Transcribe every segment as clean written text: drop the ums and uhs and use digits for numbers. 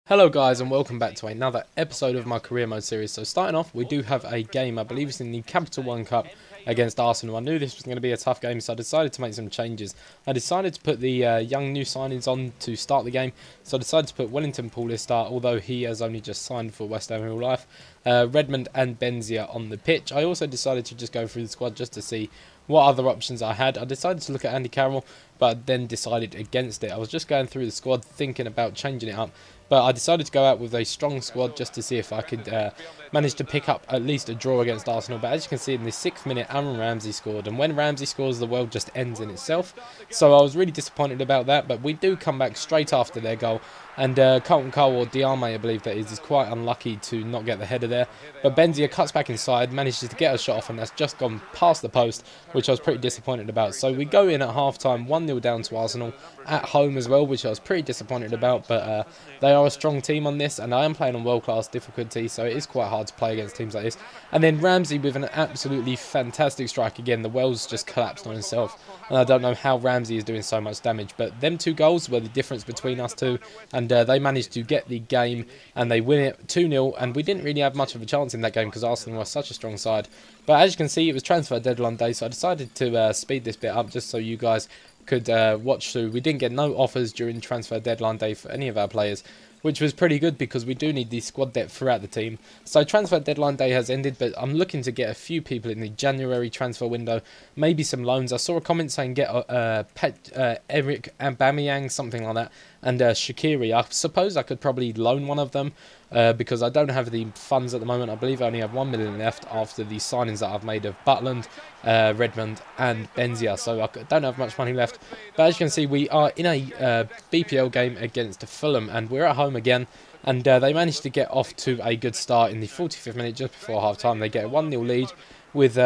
Hello guys and welcome back to another episode of my career mode series. So starting off, we do have a game, I believe it's in the Capital One Cup against Arsenal. I knew this was going to be a tough game, so I decided to make some changes. I decided to put the young new signings on to start the game. So I decided to put Wellington Paulista, although he has only just signed for West Ham in real life, Redmond and Behzinga on the pitch. I also decided to just go through the squad just to see what other options I had. I decided to look at Andy Carroll, but then decided against it. I was just going through the squad thinking about changing it up, but I decided to go out with a strong squad just to see if I could manage to pick up at least a draw against Arsenal. But as you can see, in the 6th minute, Aaron Ramsey scored. And when Ramsey scores, the world just ends in itself. So I was really disappointed about that. But we do come back straight after their goal. And Carlton Cole, or Diarme, I believe that is quite unlucky to not get the header there. But Behzinga cuts back inside, manages to get a shot off, and that's just gone past the post, which I was pretty disappointed about. So we go in at half-time, 1-0 down to Arsenal, at home as well, which I was pretty disappointed about. But they are a strong team on this, and I am playing on world-class difficulty, so it is quite hard to play against teams like this. And then Ramsey with an absolutely fantastic strike again. The world's just collapsed on himself, and I don't know how Ramsey is doing so much damage. But them two goals were the difference between us two, and they managed to get the game, and they win it 2-0, and we didn't really have much of a chance in that game because Arsenal were such a strong side. But as you can see, it was transfer deadline day, so I decided to speed this bit up just so you guys could watch through. We didn't get no offers during transfer deadline day for any of our players, which was pretty good because we do need the squad depth throughout the team. So transfer deadline day has ended, but I'm looking to get a few people in the January transfer window, maybe some loans. I saw a comment saying get Eric Aubameyang, something like that, and Shaqiri. I suppose I could probably loan one of them because I don't have the funds at the moment. I believe I only have 1 million left after the signings that I've made of Butland, Redmond and Behzinga, so I don't have much money left. But as you can see, we are in a BPL game against Fulham, and we're at home again, and they managed to get off to a good start in the 45th minute just before half time. They get a 1-0 lead with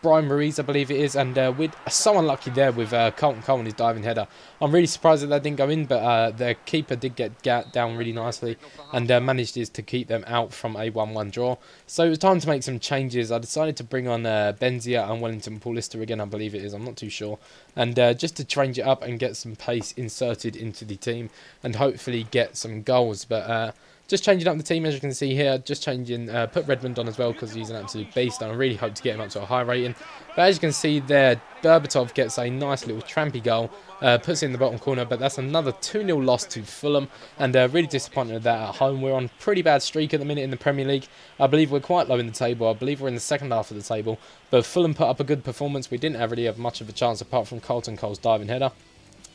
Brian Ruiz, I believe it is, and we're so unlucky there with Carlton Cole and his diving header. I'm really surprised that didn't go in, but their keeper did get down really nicely and managed to keep them out from a 1-1 draw. So it was time to make some changes. I decided to bring on Behzinga and Wellington Paulista again, I believe it is, I'm not too sure, and just to change it up and get some pace inserted into the team and hopefully get some goals. But just changing up the team, as you can see here, just changing, put Redmond on as well because he's an absolute beast, and I really hope to get him up to a high rating. But as you can see there, Berbatov gets a nice little trampy goal, puts it in the bottom corner, but that's another 2-0 loss to Fulham, and really disappointed with that at home. We're on a pretty bad streak at the minute in the Premier League. I believe we're quite low in the table. I believe we're in the second half of the table, but Fulham put up a good performance. We didn't really have much of a chance apart from Carlton Cole's diving header.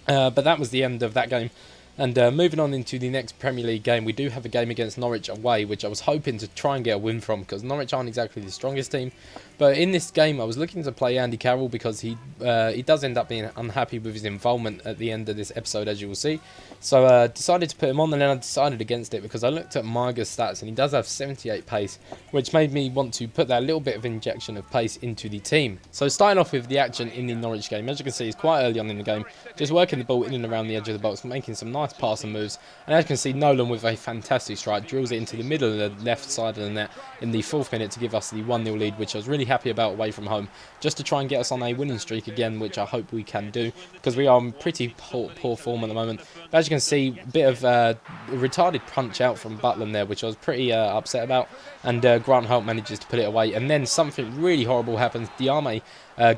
But that was the end of that game. And moving on into the next Premier League game, we do have a game against Norwich away, which I was hoping to try and get a win from because Norwich aren't exactly the strongest team. But in this game, I was looking to play Andy Carroll because he does end up being unhappy with his involvement at the end of this episode, as you will see. So decided to put him on, and then I decided against it because I looked at Marga's stats, and he does have 78 pace, which made me want to put that little bit of injection of pace into the team. So starting off with the action in the Norwich game, as you can see, it's quite early on in the game, just working the ball in and around the edge of the box, making some nice passing moves, and as you can see, Nolan with a fantastic strike drills it into the middle of the left side of the net in the 4th minute to give us the 1-0 lead, which I was really happy about away from home, just to try and get us on a winning streak again, which I hope we can do because we are in pretty poor form at the moment. But as you can see, a bit of retarded punch out from Butland there, which I was pretty upset about, and Grant Holt manages to put it away, and then something really horrible happens. Diarme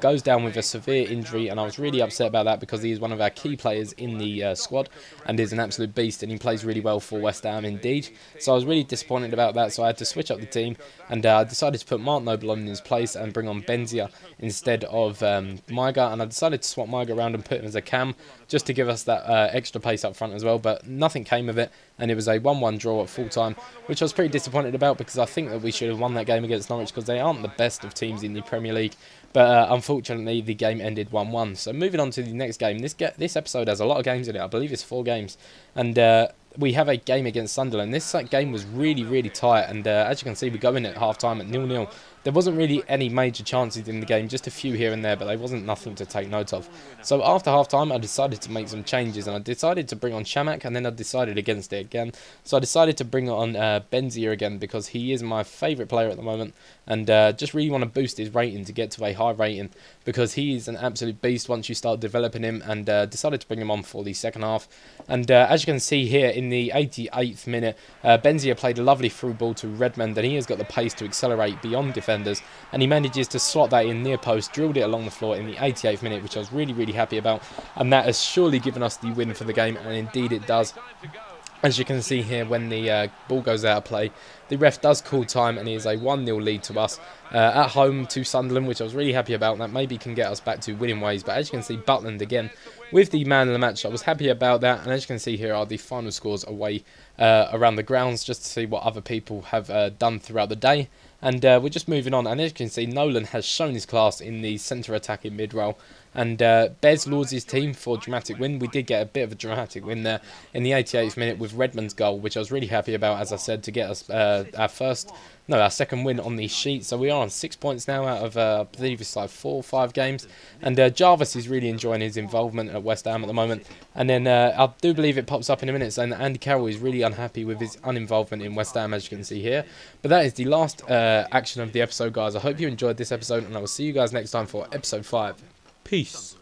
goes down with a severe injury, and I was really upset about that because he is one of our key players in the squad and is an absolute beast, and he plays really well for West Ham indeed. So I was really disappointed about that, so I had to switch up the team, and I decided to put Mark Noble on in his place and bring on Behzinga instead of Maiga, and I decided to swap Maiga around and put him as a cam just to give us that extra pace up front as well, but nothing came of it, and it was a 1-1 draw at full time, which I was pretty disappointed about because I think that we should have won that game against Norwich because they aren't the best of teams in the Premier League. But unfortunately, the game ended 1-1. So moving on to the next game. This episode has a lot of games in it. I believe it's 4 games. And we have a game against Sunderland. This game was really, really tight. And as you can see, we go in at half-time at 0-0. there wasn't really any major chances in the game, just a few here and there, but they wasn't nothing to take note of. So after half-time, I decided to make some changes, and I decided to bring on Shamak, and then I decided against it again. So I decided to bring on Behzinga again, because he is my favourite player at the moment, and just really want to boost his rating to get to a high rating, because he is an absolute beast once you start developing him, and decided to bring him on for the second half. And as you can see here, in the 88th minute, Behzinga played a lovely through ball to Redmond, and he has got the pace to accelerate beyond defenders, and he manages to slot that in near post, drilled it along the floor in the 88th minute, which I was really, really happy about, and that has surely given us the win for the game, and indeed it does. As you can see here, when the ball goes out of play, the ref does call time, and it is a 1-0 lead to us at home to Sunderland, which I was really happy about. That maybe can get us back to winning ways. But as you can see, Butland again with the man of the match. I was happy about that. And as you can see here are the final scores away around the grounds, just to see what other people have done throughout the day. And we're just moving on, and as you can see, Nolan has shown his class in the centre attacking mid-role. And Bez lauds his team for dramatic win. We did get a bit of a dramatic win there in the 88th minute with Redmond's goal, which I was really happy about, as I said, to get us our second win on the sheet. So we are on 6 points now out of, I believe it's like 4 or 5 games. And Jarvis is really enjoying his involvement at West Ham at the moment. And then I do believe it pops up in a minute, saying that Andy Carroll is really unhappy with his uninvolvement in West Ham, as you can see here. But that is the last action of the episode, guys. I hope you enjoyed this episode, and I will see you guys next time for episode 5. Peace.